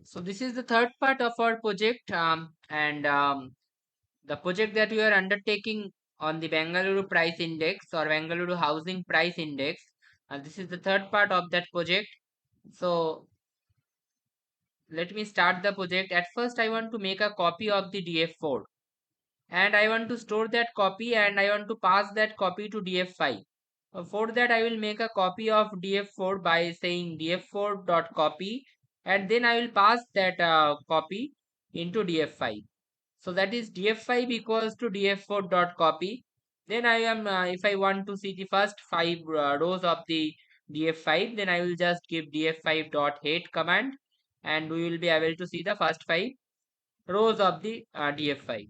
So this is the third part of our project, and the project that we are undertaking on the Bengaluru Price Index or Bengaluru Housing Price Index. And this is the third part of that project. So let me start the project. At first, I want to make a copy of the DF4, and I want to store that copy, and I want to pass that copy to DF5. For that, I will make a copy of DF4 by saying df4.copy, and then I will pass that copy into DF5. So that is df5 equals to df4.copy. Then I am, if I want to see the first five rows of the df5, then I will just give df5.head command, and we will be able to see the first five rows of the df5.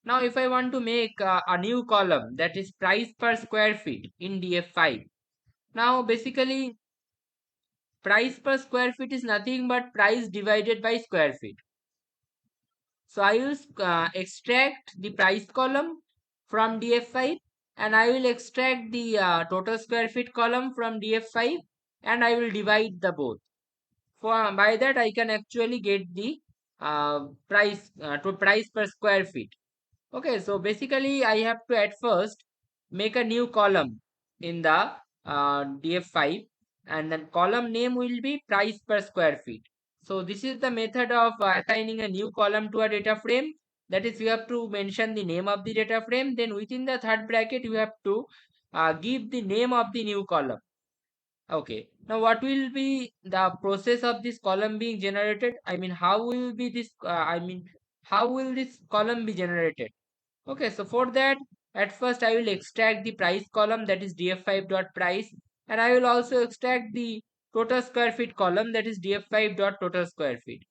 Now if I want to make a new column, that is price per square feet in df5. Now basically price per square feet is nothing but price divided by square feet. So I will extract the price column from df5, and I will extract the total square feet column from df5, and I will divide the both. For by that I can actually get the price per square feet. Okay, so basically I have to at first make a new column in the df5, and then column name will be price per square feet. So this is the method of assigning a new column to a data frame. That is, you have to mention the name of the data frame, then within the third bracket you have to give the name of the new column. Okay, now what will be the process of this column being generated? I mean, how will be this how will this column be generated? Okay, so for that, at first I will extract the price column, that is df5.price, and I will also extract the total square feet column, that is df5.total square feet.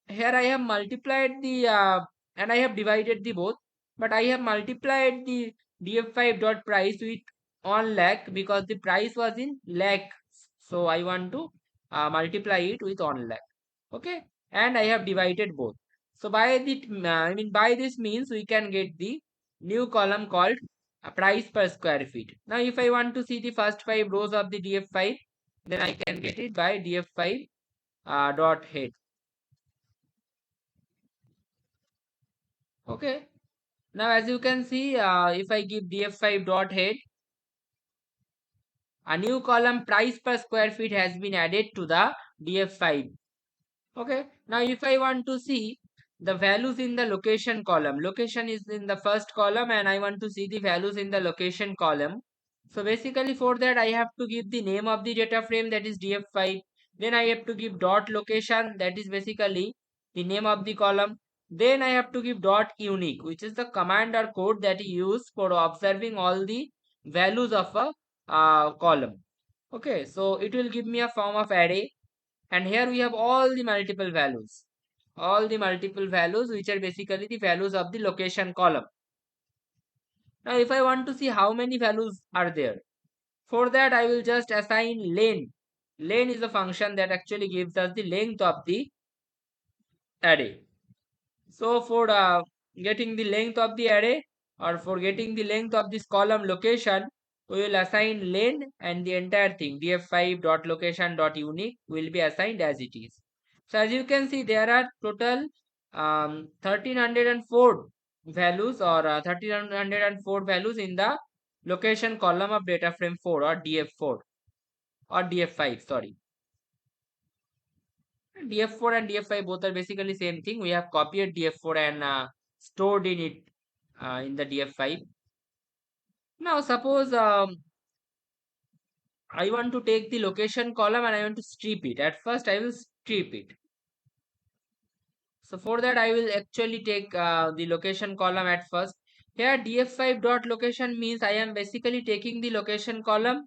Here I have multiplied the and I have divided the both, but I have multiplied the df5.price with 1 lakh because the price was in lakh. So I want to multiply it with 1 lakh. Okay, and I have divided both. So by the by this means we can get the new column called price per square feet. Now if I want to see the first five rows of the df5, then I can get it by df5 dot head. Okay, now as you can see, if I give df5 dot head, a new column price per square feet has been added to the df5. Okay, now if I want to see the values in the location column, location is in the first column, and I want to see the values in the location column. So basically for that I have to give the name of the data frame, that is df5. Then I have to give dot location, that is basically the name of the column. Then I have to give dot unique, which is the command or code that you use for observing all the values of a column. Okay, so it will give me a form of array, and here we have all the multiple values which are basically the values of the location column. Now if I want to see how many values are there, for that I will just assign len. Len is a function that actually gives us the length of the array. So for getting the length of the array, or for getting the length of this column location, we will assign len, and the entire thing df5 dot location dot unique will be assigned as it is. So as you can see, there are total 1304 values, or 1304 values in the location column of data frame 4, or df4, or df5, sorry. df4 and df5 both are basically same thing. We have copied df4 and stored in it in the df5. Now suppose I want to take the location column and I want to strip it. At first I will strip it. So for that I will actually take the location column at first. Here df5 dot location means I am basically taking the location column,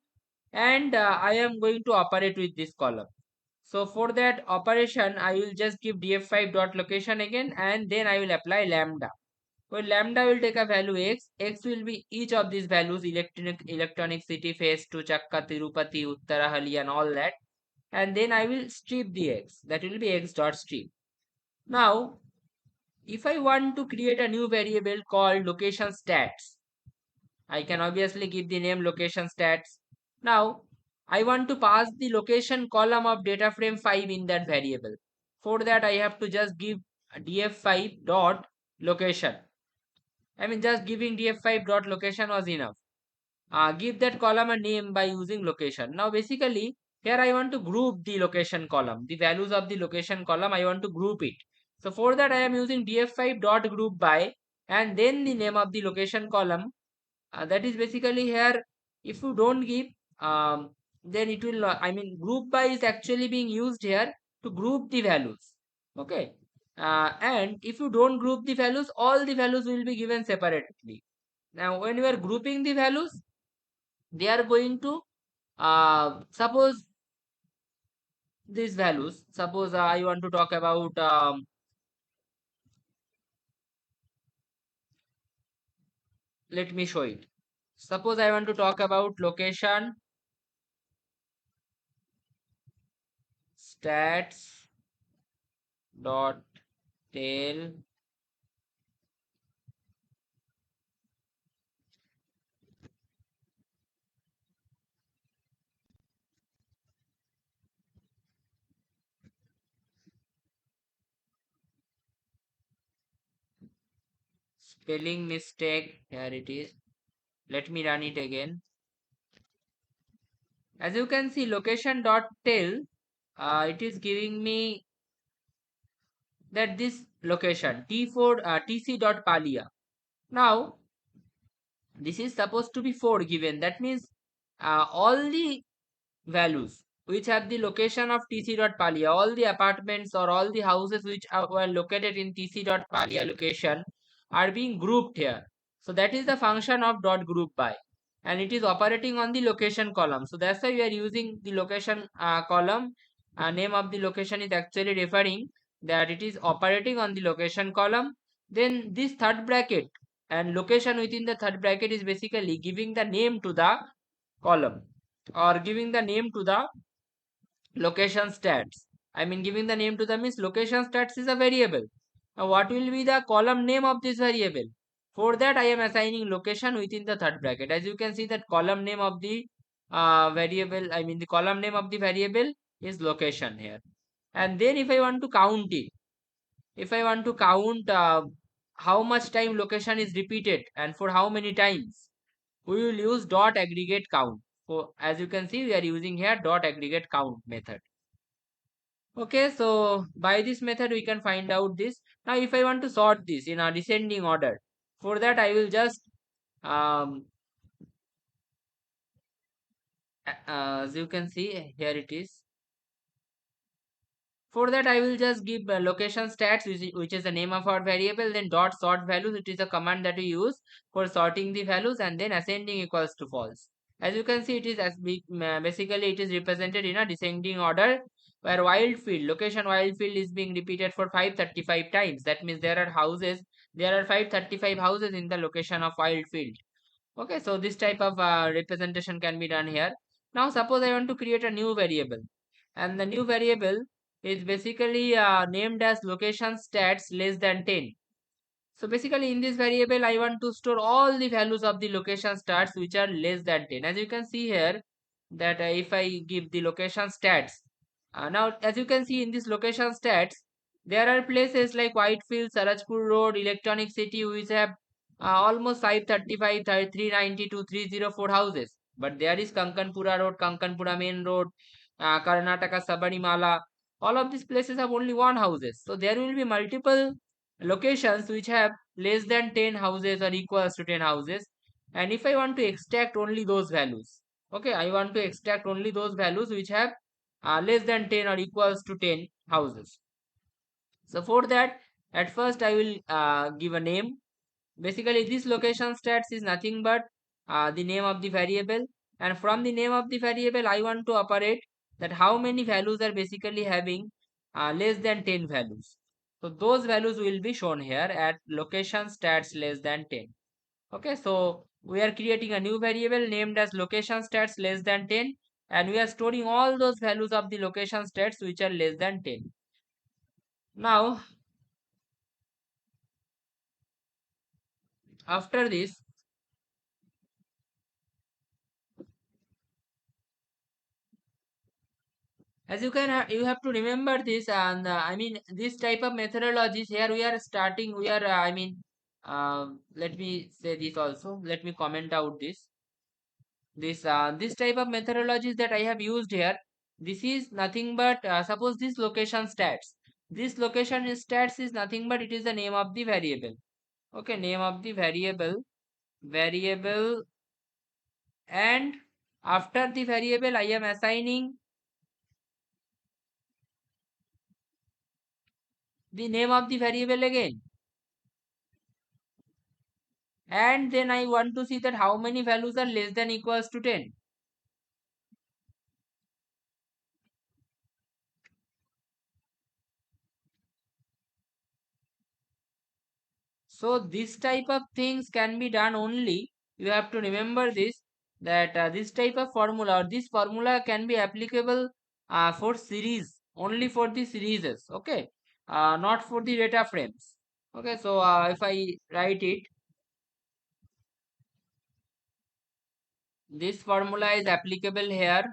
and I am going to operate with this column. So for that operation, I will just give df5 dot location again, and then I will apply lambda. Well, lambda will take a value x. X will be each of these values: electronic city, phase 2, Chakka, Tirupati, Uttarahalli, and all that. And then I will strip the x. That will be x dot strip. Now, if I want to create a new variable called location stats, I can obviously give the name location stats. Now, I want to pass the location column of data frame 5 in that variable. For that, I have to just give df5 dot location. I mean, just giving df5 dot location was enough. Give that column a name by using location. Now, basically, here I want to group the location column. The values of the location column, I want to group it. So, for that, I am using df5 dot group by and then the name of the location column. That is basically here. If you don't give, then it will, I mean, group by is actually being used here to group the values. Okay. And if you don't group the values, all the values will be given separately. Now, when you are grouping the values, they are going to suppose these values. Suppose I want to talk about, let me show it. Suppose I want to talk about location stats dot tail spelling mistake. Here it is. Let me run it again. As you can see, location dot tail, it is giving me that this location t4 tc dot palia. Now this is supposed to be 4 given. That means all the values which have the location of tc.palia, all the apartments or all the houses which were located in tc.palia location are being grouped here. So that is the function of dot group by, and it is operating on the location column. So that's why we are using the location column. Name of the location is actually referring that it is operating on the location column. Then this third bracket and location within the third bracket is basically giving the name to the column or giving the name to the location stats. I mean, giving the name to the means location stats is a variable. Now, what will be the column name of this variable? For that, I am assigning location within the third bracket. As you can see, that column name of the variable, I mean, the column name of the variable is location here. And then, if I want to count it, if I want to count how much time location is repeated and for how many times, we will use dot aggregate count. So as you can see, we are using here dot aggregate count method. Okay, so by this method we can find out this. Now if I want to sort this in a descending order, for that I will just um, as you can see here it is. For that, I will just give location stats, which is the name of our variable, then dot sort values, which is a command that we use for sorting the values, and then ascending equals to false. As you can see, it is basically it is represented in a descending order, where wild field, location wild field is being repeated for 535 times. That means there are houses, there are 535 houses in the location of wild field. Okay, so this type of representation can be done here. Now, suppose I want to create a new variable, and the new variable is basically named as location stats less than 10. So basically, in this variable, I want to store all the values of the location stats which are less than 10. As you can see here, that if I give the location stats, now as you can see in this location stats, there are places like Whitefield, Sarajpur Road, Electronic City, which have almost 535, 392, 304 houses. But there is Kankanpura Road, Kankanpura Main Road, Karnataka Sabarimala. All of these places have only one houses. So there will be multiple locations which have less than 10 houses or equals to 10 houses. And if I want to extract only those values, okay, I want to extract only those values which have less than 10 or equals to 10 houses. So for that, at first I will give a name. Basically, this location stats is nothing but the name of the variable. And from the name of the variable, I want to operate that how many values are basically having less than 10 values. So those values will be shown here at location stats less than 10. Okay, so we are creating a new variable named as location stats less than 10, and we are storing all those values of the location stats which are less than 10. Now, after this, As you have to remember this, and I mean this type of methodologies here we are starting. We are let me say this also. Let me comment out this type of methodologies that I have used here. This is nothing but suppose this location stats. This location is stats is nothing but it is the name of the variable. Okay, name of the variable, and after the variable I am assigning the name of the variable again, and then I want to see that how many values are less than equals to 10. So this type of things can be done only. You have to remember this, that this type of formula or this formula can be applicable for series, only for the series. Okay, not for the data frames. Okay, so if I write it, this formula is applicable here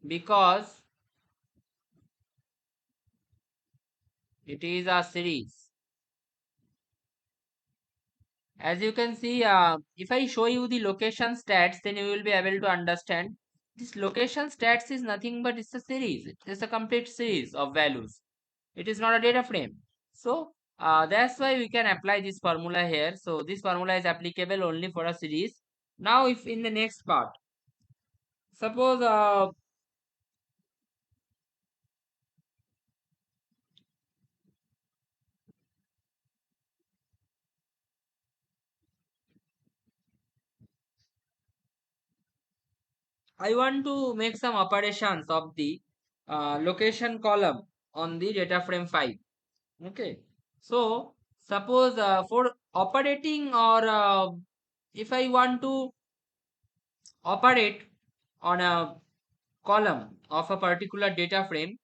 because it is a series. As you can see, if I show you the location stats, then you will be able to understand. This location stats is nothing but it's a series. It's a complete series of values. It is not a data frame. So that's why we can apply this formula here. So this formula is applicable only for a series. Now, if in the next part, suppose I want to make some operations of the location column on the data frame 5. Okay. So suppose for operating or if I want to operate on a column of a particular data frame,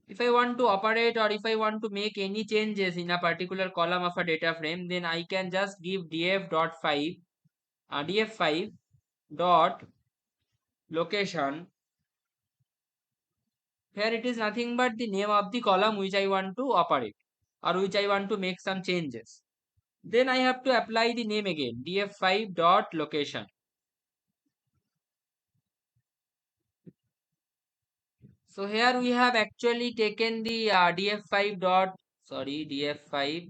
if I want to operate or if I want to make any changes in a particular column of a data frame, then I can just give df.5 df5 dot location. Here it is nothing but the name of the column which I want to operate or which I want to make some changes. Then I have to apply the name again, df5 dot location. So here we have actually taken the df5 dot, sorry, df5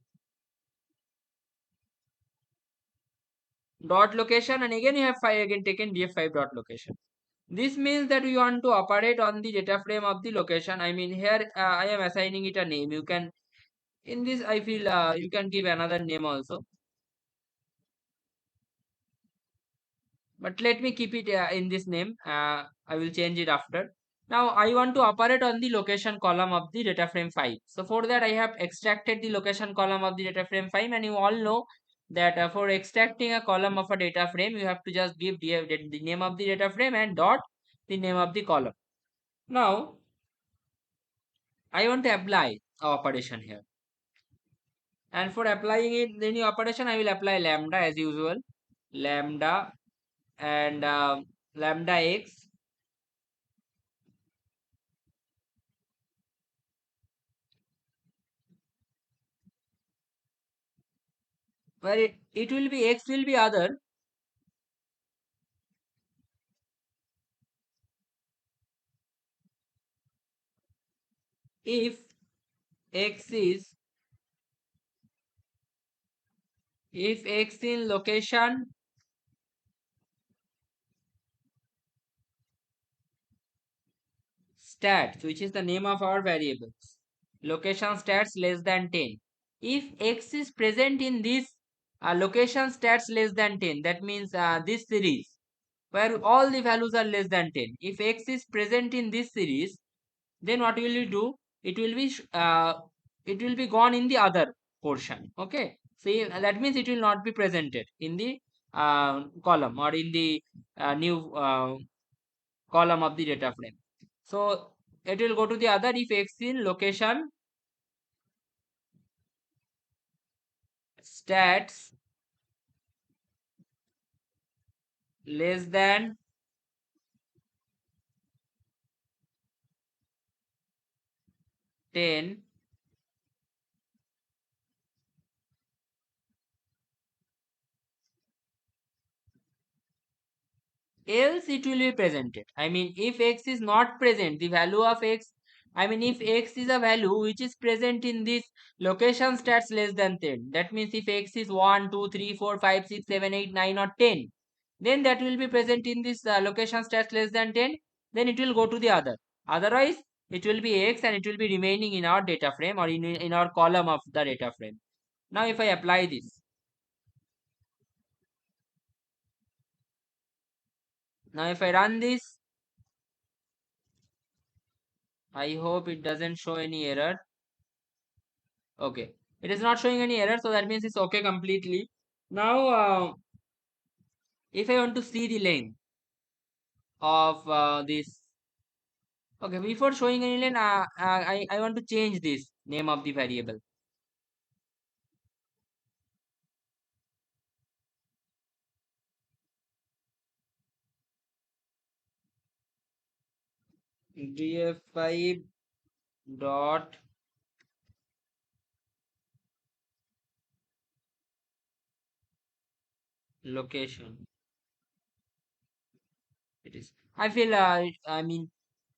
dot location, and again you have 5 again taken df5 dot location. This means that we want to operate on the data frame of the location. I mean here I am assigning it a name. You can, in this I feel you can give another name also. But let me keep it in this name. I will change it after. Now I want to operate on the location column of the data frame 5. So for that I have extracted the location column of the data frame 5, and you all know that for extracting a column of a data frame you have to just give the name of the data frame and dot the name of the column. Now I want to apply a operation here. And for applying it, the new operation, I will apply lambda as usual. Lambda and lambda x, where it will be x will be other if x is, if x in location stats, which is the name of our variables, location stats less than 10. If x is present in this location stats less than 10, that means this series where all the values are less than 10. If x is present in this series, then what will you do? It will be it will be gone in the other portion. Okay, see that means it will not be presented in the column or in the new column of the data frame. So it will go to the other if x in location stats less than 10, else it will be presented. I mean, if x is not present, the value of x, I mean, if x is a value which is present in this location stats less than 10, that means if x is 1, 2, 3, 4, 5, 6, 7, 8, 9, or 10, then that will be present in this location stats less than 10, then it will go to the other. Otherwise, it will be x and it will be remaining in our data frame or in our column of the data frame. Now, if I apply this, now if I run this, I hope it doesn't show any error. Okay, it is not showing any error, so that means it's okay completely. Now, if I want to see the length of this, okay, before showing any length, I want to change this name of the variable. df5 dot location. It is. I feel. I mean,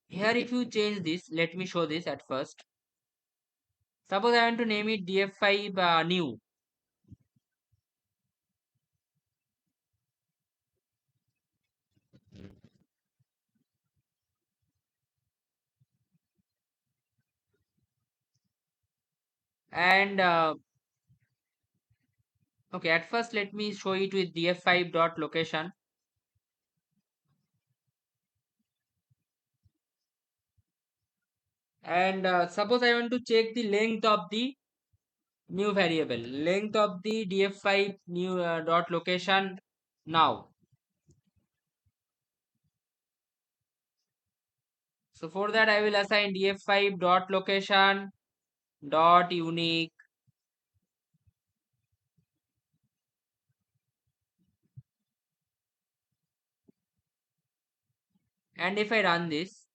here if you change this, let me show this at first. Suppose I want to name it df5 new. And okay, at first let me show it with df5 dot location. And suppose I want to check the length of the new variable, length of the df5 new dot location now. So for that I will assign df5 dot location dot unique, and if I run this,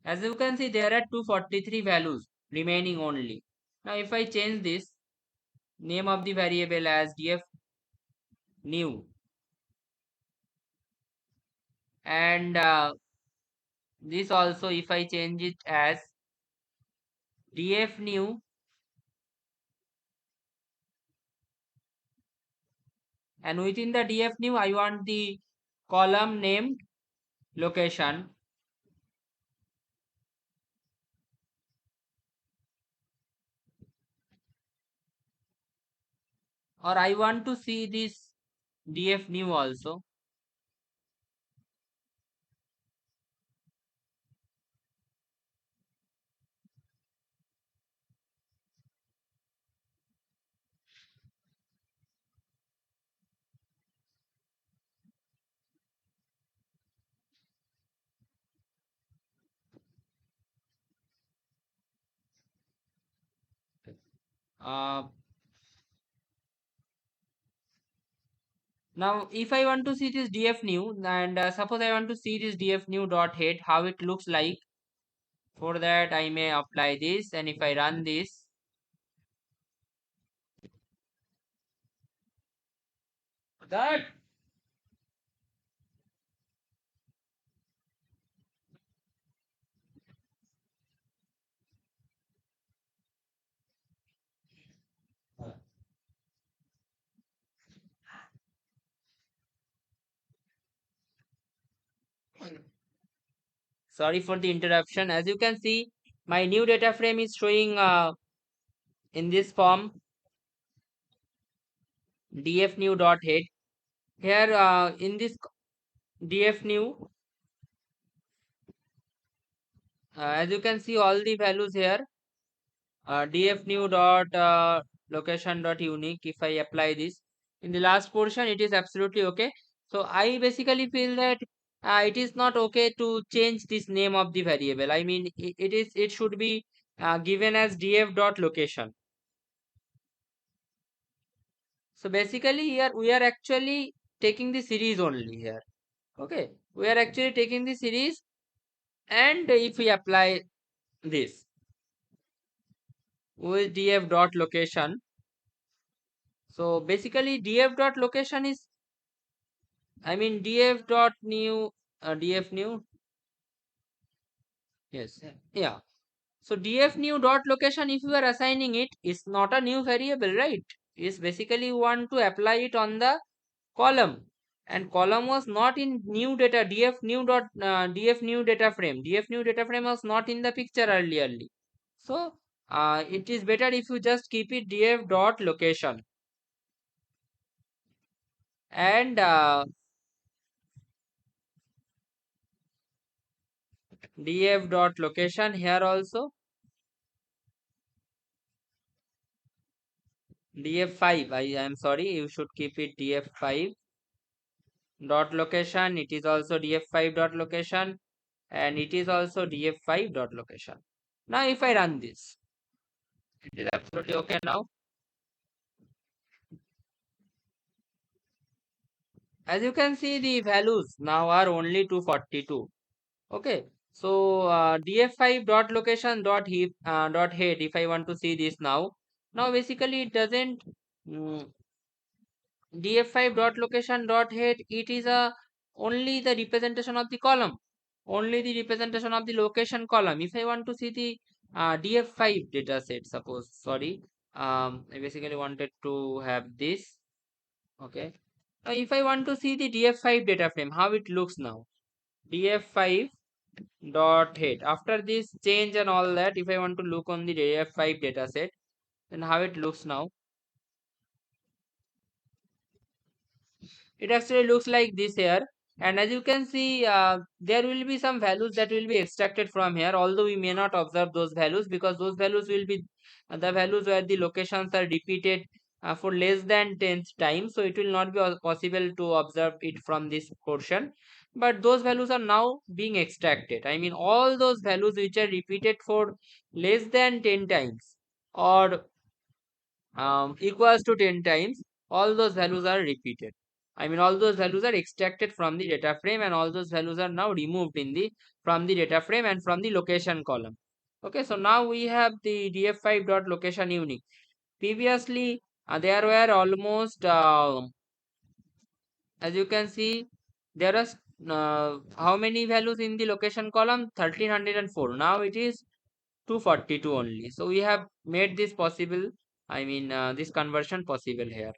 as you can see there are 243 values remaining only. Now if I change this name of the variable as df new, and this also if I change it as df new, and within the df new I want the column named location, or I want to see this df new also. uh, Now if I want to see this df new, and suppose I want to see this df new dot head how it looks like, for that I may apply this, and if I run this, that sorry for the interruption. As you can see, my new data frame is showing in this form df new dot head. Here in this df new, as you can see all the values here, df new dot location dot unique. If I apply this in the last portion, it is absolutely okay. So I basically feel that it is not okay to change this name of the variable. I mean, it should be given as df dot location. So basically here we are actually taking the series only here. Okay, we are actually taking the series, and if we apply this with df dot location, so basically df dot location is, I mean df dot new, df new, yes, yeah. So df new dot location, if you are assigning it, is not a new variable, right? Is basically you want to apply it on the column, and column was not in new data, df new dot df new data frame, df new data frame was not in the picture earlierly. So it is better if you just keep it df dot location, and df dot location here also, df5, I am sorry, you should keep it df5 dot location, it is also df5 dot location, and it is also df5 dot location. Now if I run this, it is absolutely okay now. As you can see, the values now are only 242. Okay, so df5 dot location dot heap dot head, if I want to see this now, basically it doesn't, mm, df5 dot location dot head, it is a only the representation of the column, only the representation of the location column. If I want to see the df5 data set, suppose, sorry, I basically wanted to have this. Okay, now if I want to see the df5 data frame, how it looks now, df5 dot head, after this change and all that, if I want to look on the df5 data set, then how it looks now, it actually looks like this here. And as you can see, there will be some values that will be extracted from here, although we may not observe those values, because those values will be the values where the locations are repeated for less than 10th time, so it will not be possible to observe it from this portion. But those values are now being extracted, I mean all those values which are repeated for less than 10 times, or equals to 10 times, all those values are repeated. I mean all those values are extracted from the data frame, and all those values are now removed in the from the data frame and from the location column. Okay, so now we have the df5 dot location unique. Previously there were almost as you can see, there are how many values in the location column, 1304. Now it is 242 only. So we have made this possible, I mean this conversion possible here.